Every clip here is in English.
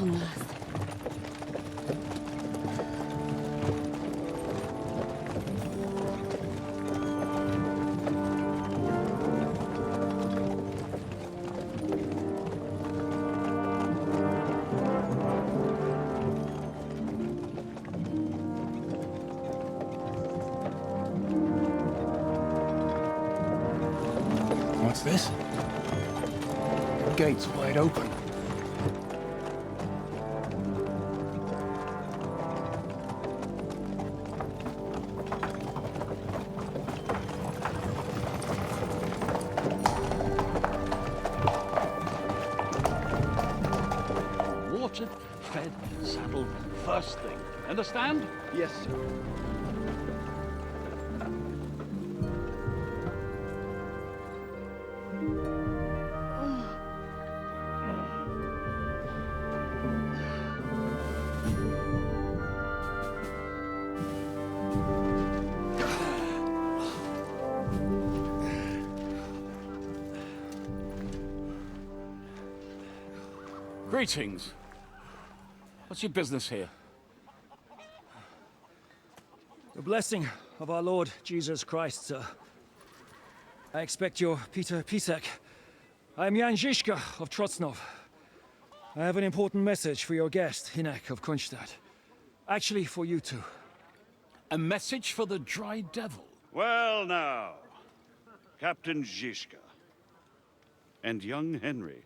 Almost. What's this? The gate's wide open. Watered, fed, saddled, first thing. Understand? Yes, sir. Greetings. What's your business here? The blessing of our Lord Jesus Christ, sir. I expect you're Peter Pisek. I am Jan Zizka of Trosnov. I have an important message for your guest, Hinek of Kunstadt. Actually, for you two. A message for the Dry Devil? Well now, Captain Zizka. And young Henry.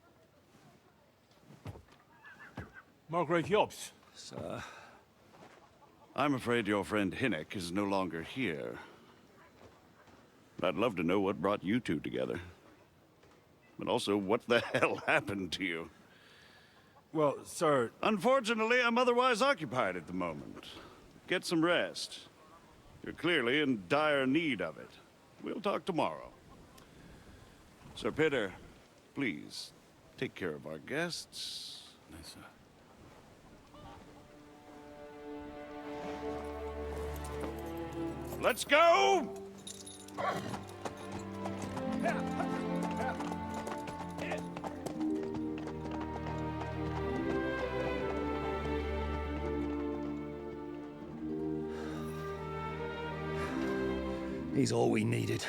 Margrave Jobst. Sir. I'm afraid your friend Hinek is no longer here. I'd love to know what brought you two together. But also, what the hell happened to you? Well, sir... Unfortunately, I'm otherwise occupied at the moment. Get some rest. You're clearly in dire need of it. We'll talk tomorrow. Sir Peter, please, take care of our guests. Yes, sir. Let's go! He's all we needed.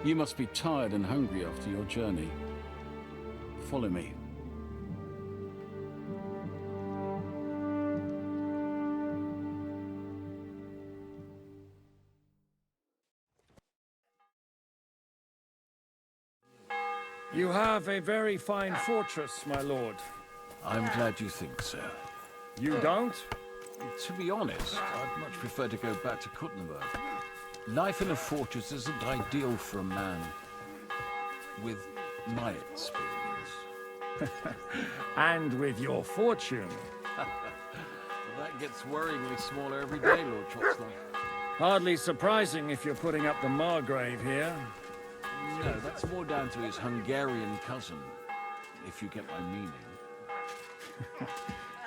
You must be tired and hungry after your journey. Follow me. You have a very fine fortress, my lord. I'm glad you think so. You don't? To be honest, I'd much prefer to go back to Kuttenberg. Life in a fortress isn't ideal for a man with my experience. And with your fortune. That gets worryingly smaller every day, Lord Trosky. Hardly surprising if you're putting up the Margrave here. No, that's more down to his Hungarian cousin, if you get my meaning.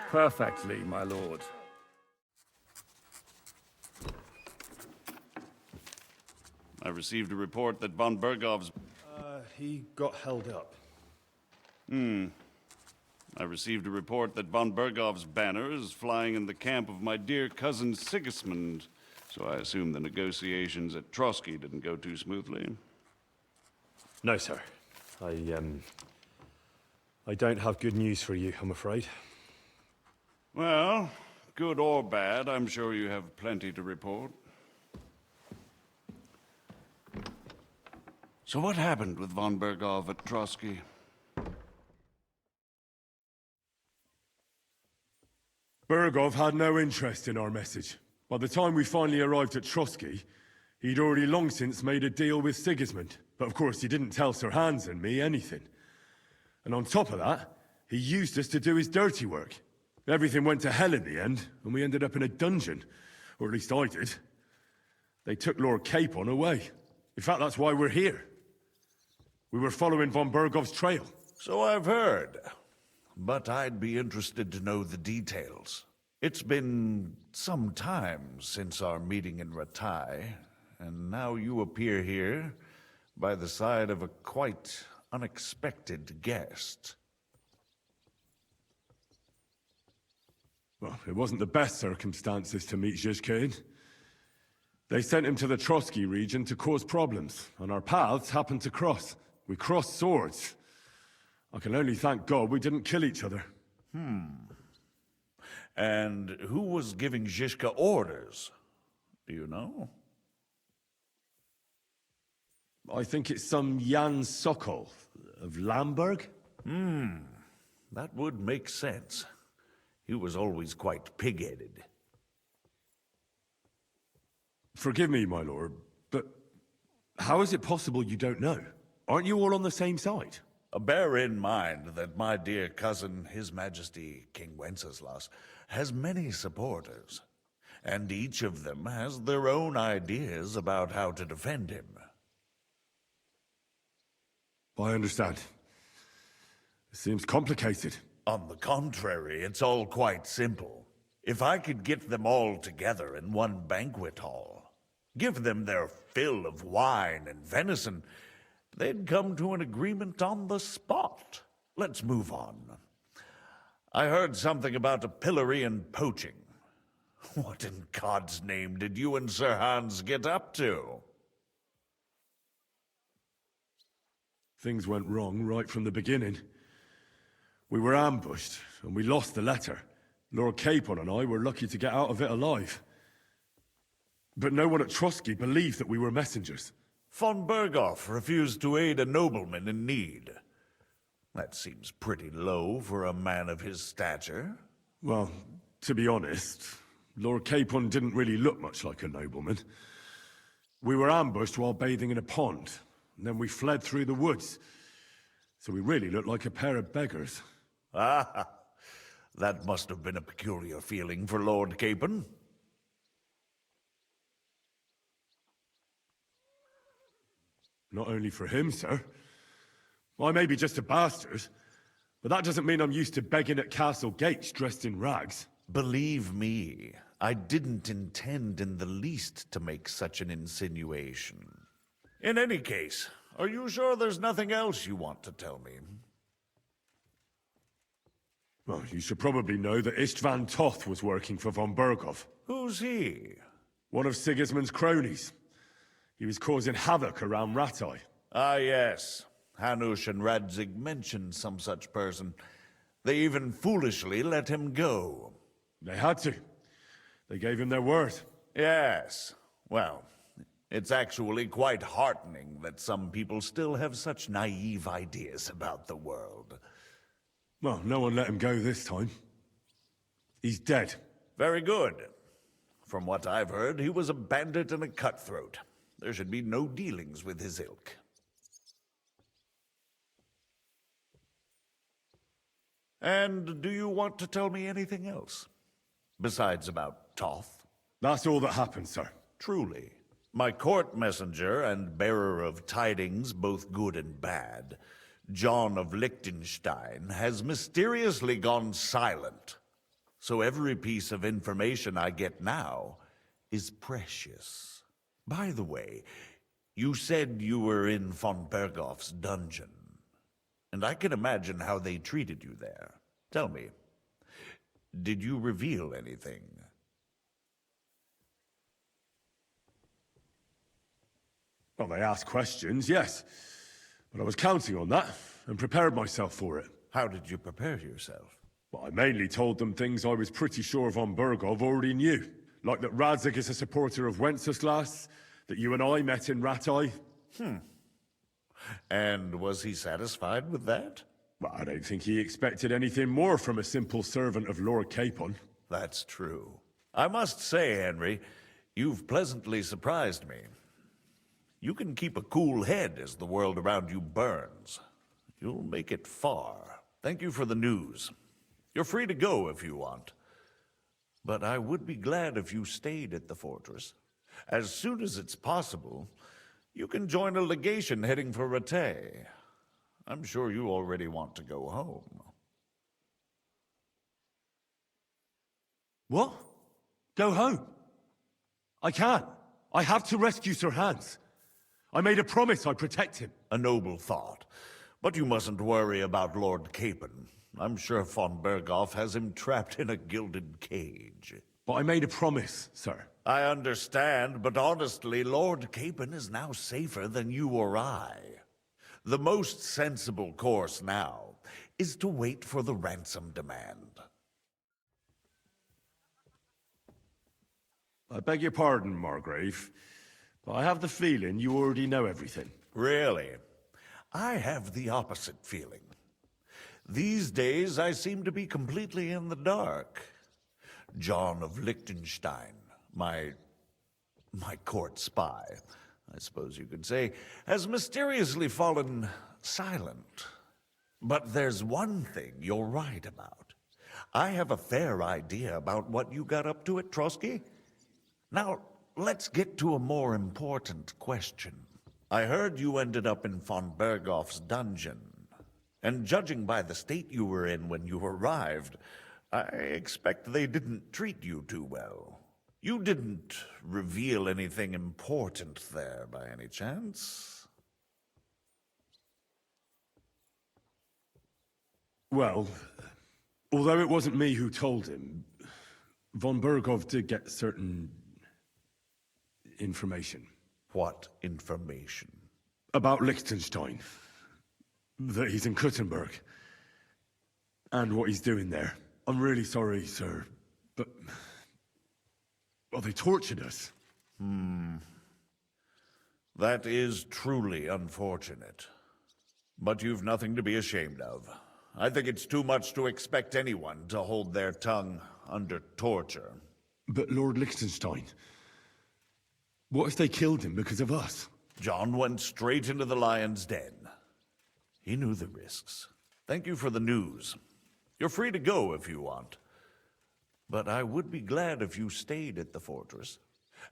Perfectly, my lord. I received a report that von Bergov's... He got held up. I received a report that von Bergov's banner is flying in the camp of my dear cousin Sigismund, so I assume the negotiations at Trosky didn't go too smoothly. No, sir. I don't have good news for you, I'm afraid. Well, good or bad, I'm sure you have plenty to report. So what happened with von Bergov at Trosky? Bergov had no interest in our message. By the time we finally arrived at Trosky, he'd already long since made a deal with Sigismund. But of course he didn't tell Sir Hans and me anything. And on top of that, he used us to do his dirty work. Everything went to hell in the end, and we ended up in a dungeon. Or at least I did. They took Lord Capon away. In fact, that's why we're here. We were following von Bergov's trail. So I've heard. But I'd be interested to know the details. It's been some time since our meeting in Ratai, and now you appear here by the side of a quite unexpected guest. Well, it wasn't the best circumstances to meet Zizka in. They sent him to the Trosky region to cause problems, and our paths happened to cross. We crossed swords. I can only thank God we didn't kill each other. And who was giving Zizka orders? Do you know? I think it's some Jan Sokol of Lamberg. That would make sense. He was always quite pig-headed. Forgive me, my lord, but how is it possible you don't know? Aren't you all on the same side? Bear in mind that my dear cousin, His Majesty King Wenceslas, has many supporters, and each of them has their own ideas about how to defend him. I understand. It seems complicated. On the contrary, it's all quite simple. If I could get them all together in one banquet hall, give them their fill of wine and venison, they'd come to an agreement on the spot. Let's move on. I heard something about a pillory and poaching. What in God's name did you and Sir Hans get up to? Things went wrong right from the beginning. We were ambushed, and we lost the letter. Lord Capon and I were lucky to get out of it alive. But no one at Trosky believed that we were messengers. Von Berghoff refused to aid a nobleman in need. That seems pretty low for a man of his stature. Well, to be honest, Lord Capon didn't really look much like a nobleman. We were ambushed while bathing in a pond, and then we fled through the woods. So we really looked like a pair of beggars. Ah, that must have been a peculiar feeling for Lord Capon. Not only for him, sir. I may be just a bastard, but that doesn't mean I'm used to begging at castle gates dressed in rags. Believe me, I didn't intend in the least to make such an insinuation. In any case, are you sure there's nothing else you want to tell me? Well, you should probably know that Istvan Toth was working for von Berghoff. Who's he? One of Sigismund's cronies. He was causing havoc around Ratai. Ah, yes. Hanush and Radzig mentioned some such person. They even foolishly let him go. They had to. They gave him their word. Yes. Well, it's actually quite heartening that some people still have such naive ideas about the world. Well, no one let him go this time. He's dead. Very good. From what I've heard, he was a bandit and a cutthroat. There should be no dealings with his ilk. And do you want to tell me anything else? Besides about Toth? That's all that happened, sir. Truly. My court messenger and bearer of tidings, both good and bad, John of Liechtenstein, has mysteriously gone silent. So every piece of information I get now is precious. By the way, you said you were in von Berghoff's dungeon, and I can imagine how they treated you there. Tell me, did you reveal anything? Well, they asked questions, yes. But I was counting on that, and prepared myself for it. How did you prepare yourself? Well, I mainly told them things I was pretty sure von Berghoff already knew. Like that Radzig is a supporter of Wenceslas, that you and I met in Ratai. And was he satisfied with that? Well, I don't think he expected anything more from a simple servant of Lord Capon. That's true. I must say, Henry, you've pleasantly surprised me. You can keep a cool head as the world around you burns. You'll make it far. Thank you for the news. You're free to go if you want. But I would be glad if you stayed at the fortress. As soon as it's possible, you can join a legation heading for Rattay. I'm sure you already want to go home. What? Go home? I can't. I have to rescue Sir Hans. I made a promise I'd protect him. A noble thought. But you mustn't worry about Lord Capon. I'm sure von Berghoff has him trapped in a gilded cage. But I made a promise, sir. I understand, but honestly, Lord Capon is now safer than you or I. The most sensible course now is to wait for the ransom demand. I beg your pardon, Margrave, but I have the feeling you already know everything. Really? I have the opposite feeling. These days, I seem to be completely in the dark. John of Liechtenstein, my court spy, I suppose you could say, has mysteriously fallen silent. But there's one thing you're right about. I have a fair idea about what you got up to at Trosky. Now, let's get to a more important question. I heard you ended up in von Berghoff's dungeon. And judging by the state you were in when you arrived, I expect they didn't treat you too well. You didn't reveal anything important there by any chance? Well, although it wasn't me who told him, von Berghoff did get certain information. What information? About Liechtenstein. That he's in Kuttenberg. And what he's doing there. I'm really sorry, sir, but... well, they tortured us. That is truly unfortunate. But you've nothing to be ashamed of. I think it's too much to expect anyone to hold their tongue under torture. But Lord Liechtenstein... what if they killed him because of us? John went straight into the lion's den. He knew the risks. Thank you for the news. You're free to go if you want. But I would be glad if you stayed at the fortress.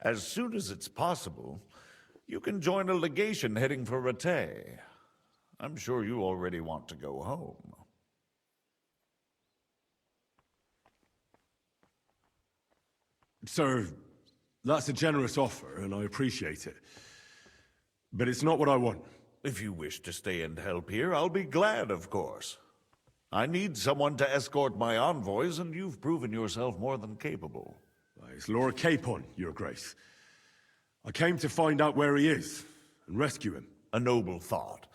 As soon as it's possible, you can join a legation heading for Rattay. I'm sure you already want to go home. Sir, that's a generous offer, and I appreciate it. But it's not what I want. If you wish to stay and help here, I'll be glad, of course. I need someone to escort my envoys, and you've proven yourself more than capable. It's Lord Capon, Your Grace. I came to find out where he is, and rescue him. A noble thought.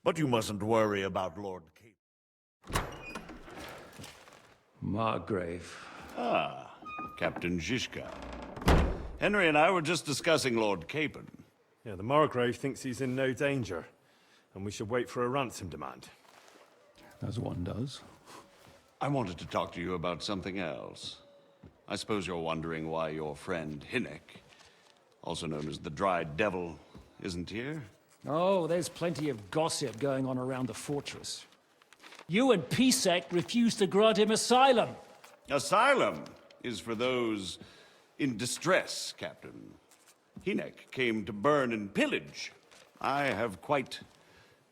But you mustn't worry about Lord Capon. Margrave. Ah, Captain Zizka. Henry and I were just discussing Lord Capon. Yeah, the Margrave thinks he's in no danger, and we should wait for a ransom demand. As one does. I wanted to talk to you about something else. I suppose you're wondering why your friend Hinnek, also known as the Dried Devil, isn't here? Oh, there's plenty of gossip going on around the fortress. You and Pisek refused to grant him asylum. Asylum is for those in distress, Captain. Hinnek came to burn and pillage. I have quite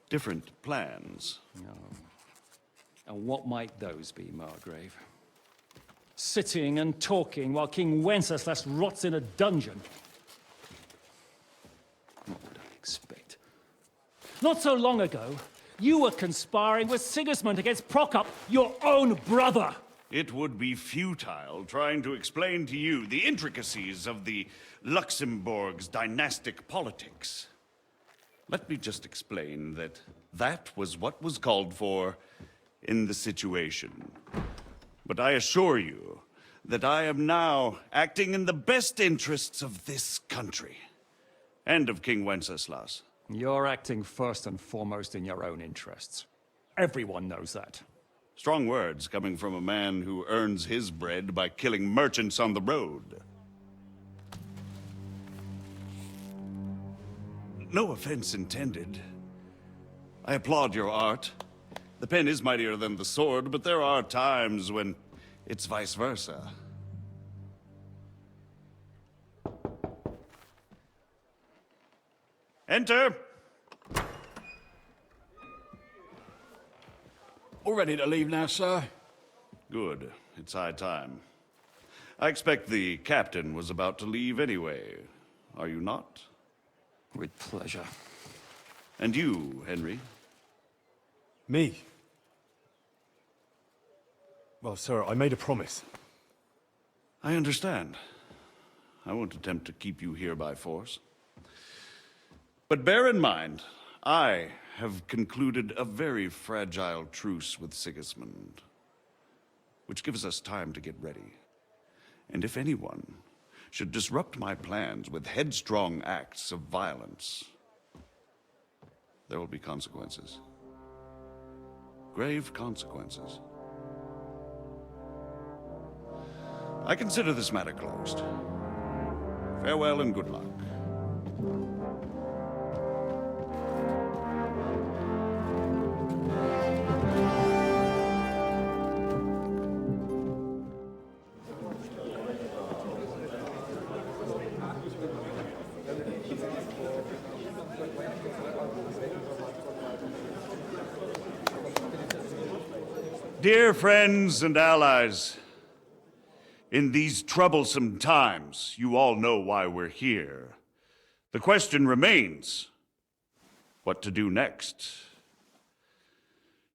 different plans. And what might those be, Margrave? Sitting and talking while King Wenceslas rots in a dungeon. What would I expect? Not so long ago, you were conspiring with Sigismund against Prokop, your own brother. It would be futile trying to explain to you the intricacies of the Luxembourg's dynastic politics. Let me just explain that that was what was called for in the situation. But I assure you that I am now acting in the best interests of this country and of King Wenceslas. You're acting first and foremost in your own interests. Everyone knows that. Strong words coming from a man who earns his bread by killing merchants on the road. No offense intended. I applaud your art. The pen is mightier than the sword, but there are times when it's vice versa. Enter! All ready to leave now, sir? Good. It's high time. I expect the captain was about to leave anyway. Are you not? With pleasure. And you, Henry? Me? Well, sir, I made a promise. I understand. I won't attempt to keep you here by force. But bear in mind, I have concluded a very fragile truce with Sigismund, which gives us time to get ready. And if anyone should disrupt my plans with headstrong acts of violence, there will be consequences. Grave consequences. I consider this matter closed. Farewell and good luck. Dear friends and allies, in these troublesome times, you all know why we're here. The question remains, what to do next?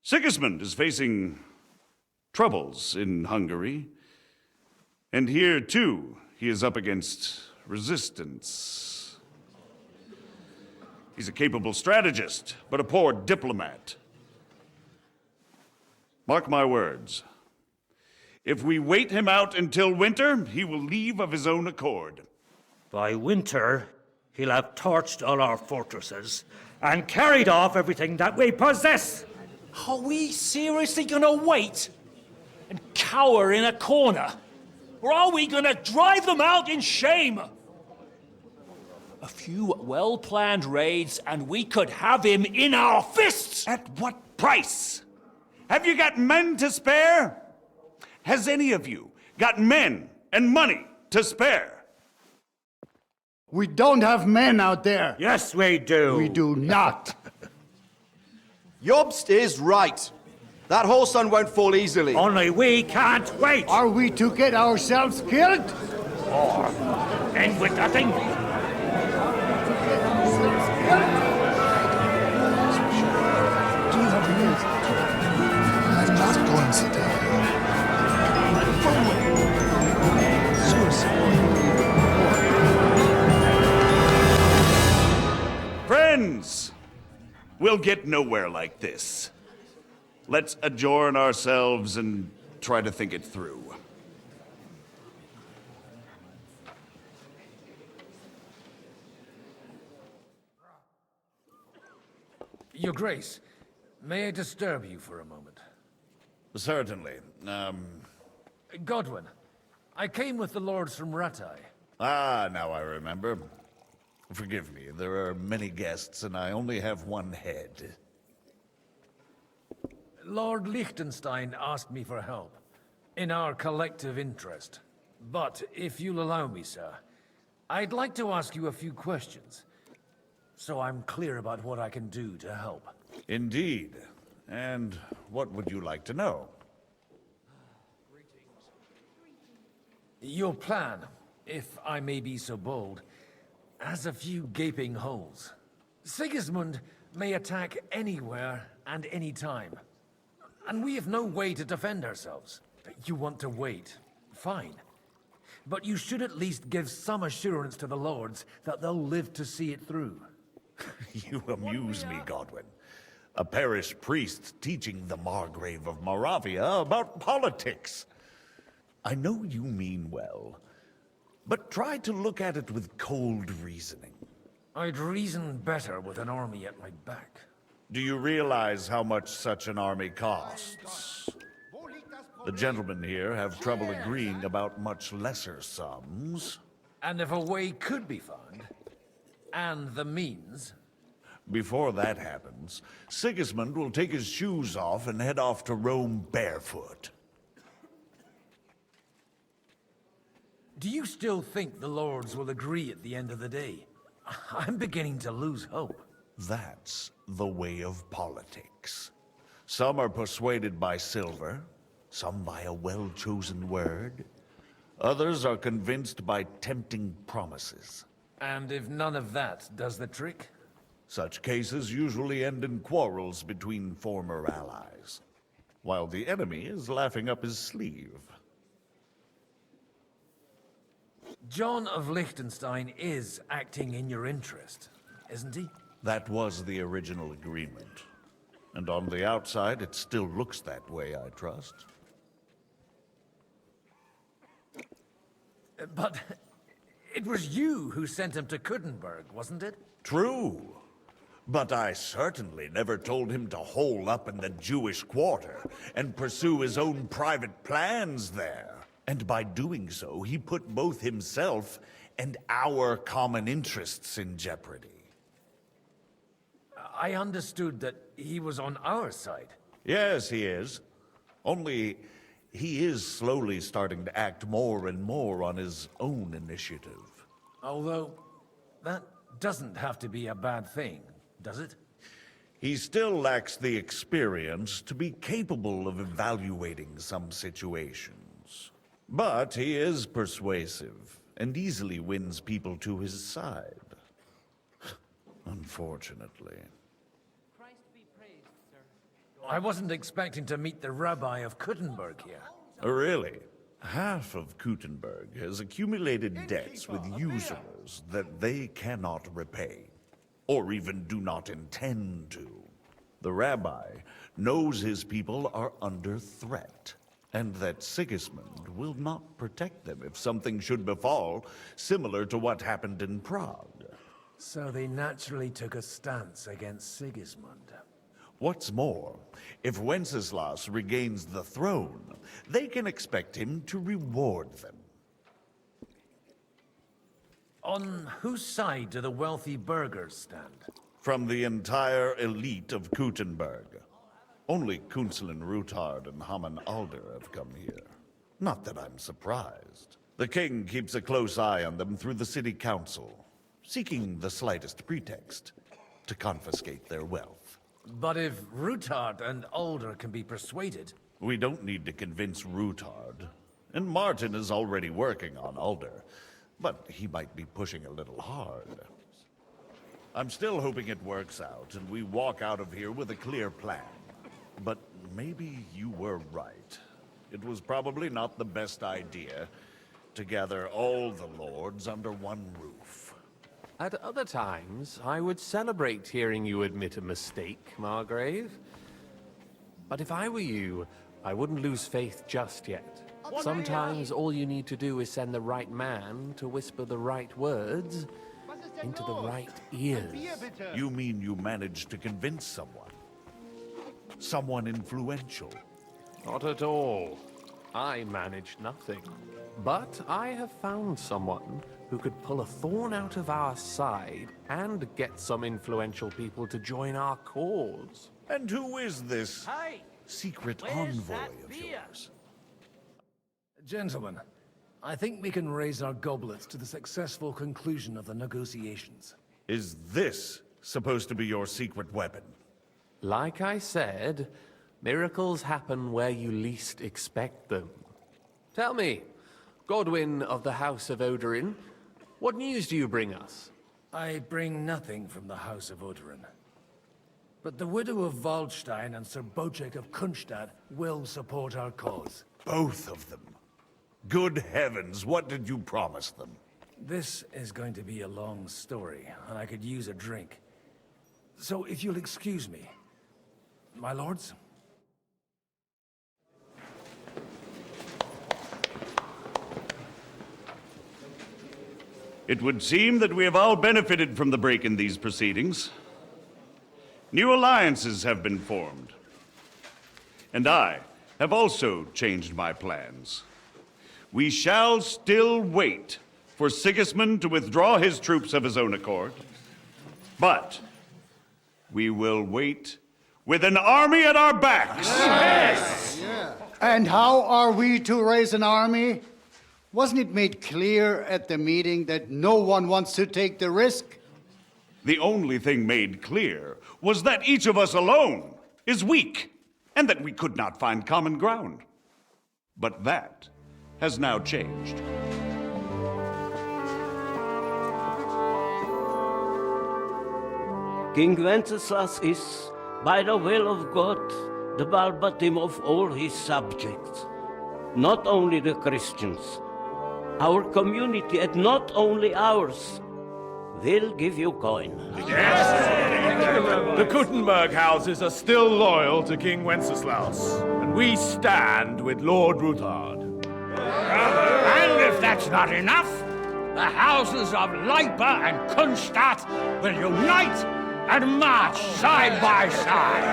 Sigismund is facing troubles in Hungary, and here, too, he is up against resistance. He's a capable strategist, but a poor diplomat. Mark my words. If we wait him out until winter, he will leave of his own accord. By winter, he'll have torched all our fortresses and carried off everything that we possess. Are we seriously gonna wait and cower in a corner? Or are we gonna drive them out in shame? A few well-planned raids and we could have him in our fists! At what price? Have you got men to spare? Has any of you got men and money to spare? We don't have men out there. Yes, we do. We do not. Jobst is right. That whole sun won't fall easily. Only we can't wait. Are we to get ourselves killed? Or end with nothing. I'm not going to die. Friends, we'll get nowhere like this. Let's adjourn ourselves and try to think it through. Your Grace, may I disturb you for a moment? Certainly. Godwin, I came with the lords from Rattay. Ah, now I remember. Forgive me, there are many guests, and I only have one head. Lord Liechtenstein asked me for help, in our collective interest. But if you'll allow me, sir, I'd like to ask you a few questions, so I'm clear about what I can do to help. Indeed. And what would you like to know? Your plan, if I may be so bold, has a few gaping holes. Sigismund may attack anywhere and any time, and we have no way to defend ourselves. You want to wait, fine. But you should at least give some assurance to the lords that they'll live to see it through. You amuse me, Godwin. A parish priest teaching the Margrave of Moravia about politics. I know you mean well, but try to look at it with cold reasoning. I'd reason better with an army at my back. Do you realize how much such an army costs? The gentlemen here have trouble agreeing about much lesser sums. And if a way could be found, and the means... Before that happens, Sigismund will take his shoes off and head off to Rome barefoot. Do you still think the lords will agree at the end of the day? I'm beginning to lose hope. That's the way of politics. Some are persuaded by silver, some by a well-chosen word. Others are convinced by tempting promises. And if none of that does the trick? Such cases usually end in quarrels between former allies. while the enemy is laughing up his sleeve. John of Liechtenstein is acting in your interest, isn't he? That was the original agreement. And on the outside, it still looks that way, I trust. But it was you who sent him to Kuttenberg, wasn't it? True. But I certainly never told him to hole up in the Jewish quarter and pursue his own private plans there. And by doing so, he put both himself and our common interests in jeopardy. I understood that he was on our side. Yes, he is. Only he is slowly starting to act more and more on his own initiative. Although, that doesn't have to be a bad thing, does it? He still lacks the experience to be capable of evaluating some situations. But he is persuasive and easily wins people to his side. Unfortunately. Christ be praised, sir. I wasn't expecting to meet the rabbi of Kuttenberg here. Oh, really? Half of Kuttenberg has accumulated debts with usurers that they cannot repay, or even do not intend to. The rabbi knows his people are under threat, and that Sigismund will not protect them if something should befall, similar to what happened in Prague. So they naturally took a stance against Sigismund. What's more, if Wenceslas regains the throne, they can expect him to reward them. On whose side do the wealthy burghers stand? From the entire elite of Kuttenberg. Only Kunzelin Ruthard and Haman Alder have come here. Not that I'm surprised. The king keeps a close eye on them through the city council, seeking the slightest pretext to confiscate their wealth. But if Ruthard and Alder can be persuaded... We don't need to convince Ruthard. And Martin is already working on Alder. But he might be pushing a little hard. I'm still hoping it works out and we walk out of here with a clear plan. But maybe you were right. It was probably not the best idea to gather all the lords under one roof. At other times, I would celebrate hearing you admit a mistake, Margrave. But if I were you, I wouldn't lose faith just yet. Sometimes all you need to do is send the right man to whisper the right words into the right ears. You mean you managed to convince someone? Someone influential? Not at all. I managed nothing. But I have found someone who could pull a thorn out of our side and get some influential people to join our cause. And who is this secret envoy of yours? Gentlemen, I think we can raise our goblets to the successful conclusion of the negotiations. Is this supposed to be your secret weapon? Like I said, miracles happen where you least expect them. Tell me, Godwin of the House of Odorin, what news do you bring us? I bring nothing from the House of Odorin. But the widow of Waldstein and Sir Bocek of Kunstad will support our cause. Both of them? Good heavens, what did you promise them? This is going to be a long story, and I could use a drink. So if you'll excuse me, my lords? It would seem that we have all benefited from the break in these proceedings. New alliances have been formed. And I have also changed my plans. We shall still wait for Sigismund to withdraw his troops of his own accord. But we will wait with an army at our backs. Yes! And how are we to raise an army? Wasn't it made clear at the meeting that no one wants to take the risk? The only thing made clear was that each of us alone is weak, and that we could not find common ground. But that has now changed. King Wenceslas is, by the will of God, the balbatim of all his subjects, not only the Christians. Our community, and not only ours, will give you coin. The Kuttenberg houses are still loyal to King Wenceslaus, and we stand with Lord Ruthard. And if that's not enough, the houses of Leipa and Kunstadt will unite and march side by side.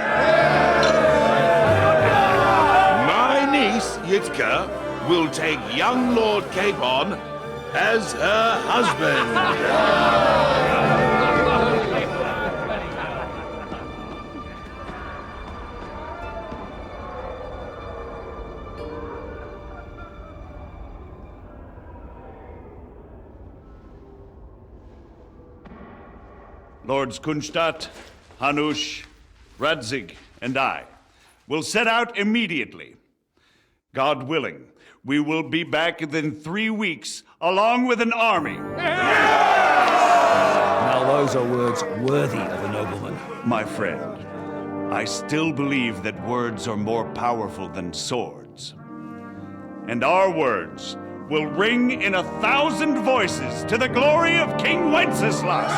My niece, Yitka, will take young Lord Capon as her husband. Lords Kunstadt, Hanush, Radzig, and I will set out immediately. God willing, we will be back within 3 weeks, along with an army. Now those are words worthy of a nobleman. My friend, I still believe that words are more powerful than swords. And our words will ring in 1,000 voices to the glory of King Wenceslas.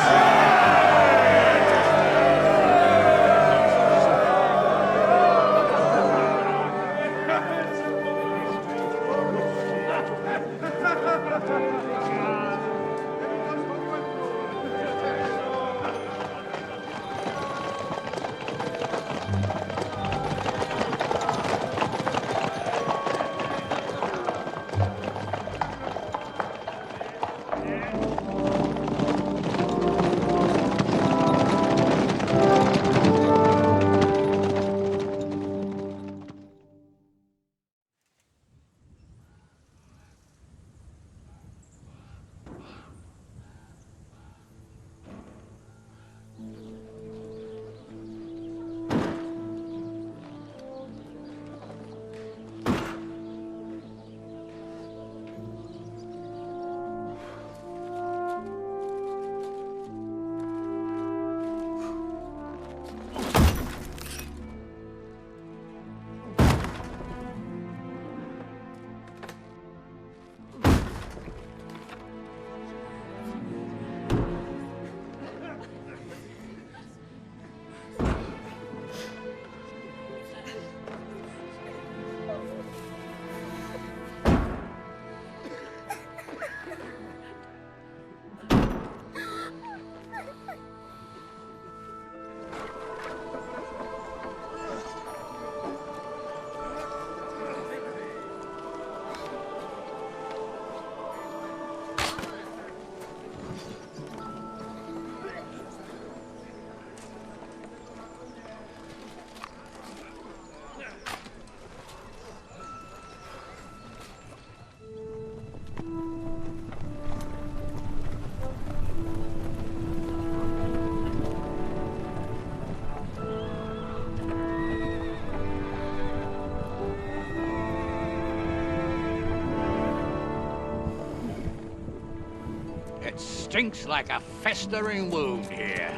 It stinks like a festering wound here.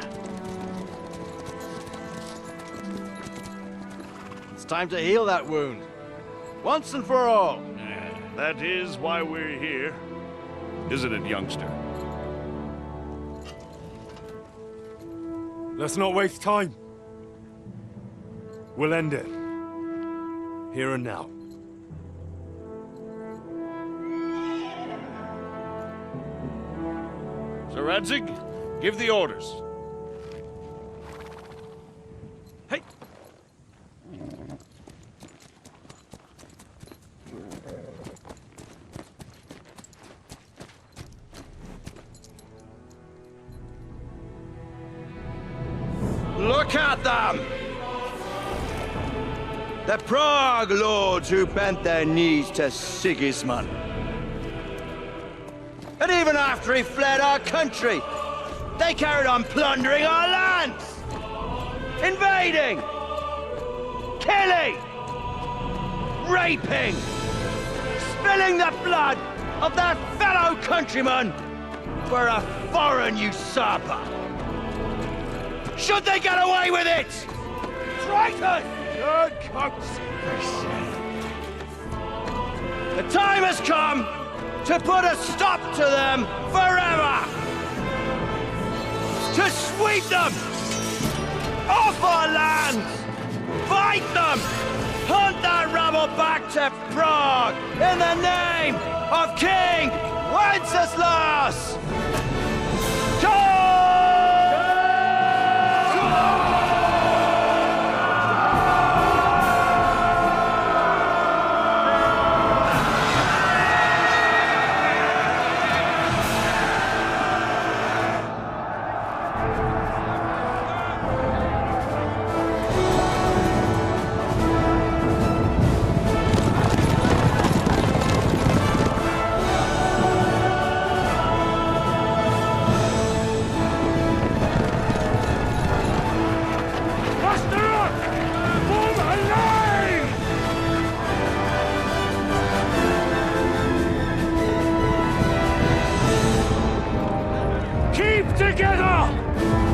It's time to heal that wound, once and for all. That is why we're here, isn't it, youngster? Let's not waste time. We'll end it. Here and now. Sir Radzig, give the orders. Hey! Look at them! The Prague lords who bent their knees to Sigismund. And even after he fled our country, they carried on plundering our lands! Invading! Killing! Raping! Spilling the blood of their fellow countrymen for a foreign usurper! Should they get away with it? Traitors! The time has come to put a stop to them forever! To sweep them off our lands! Fight them! Hunt that rabble back to Prague in the name of King Wenceslas! Keep together!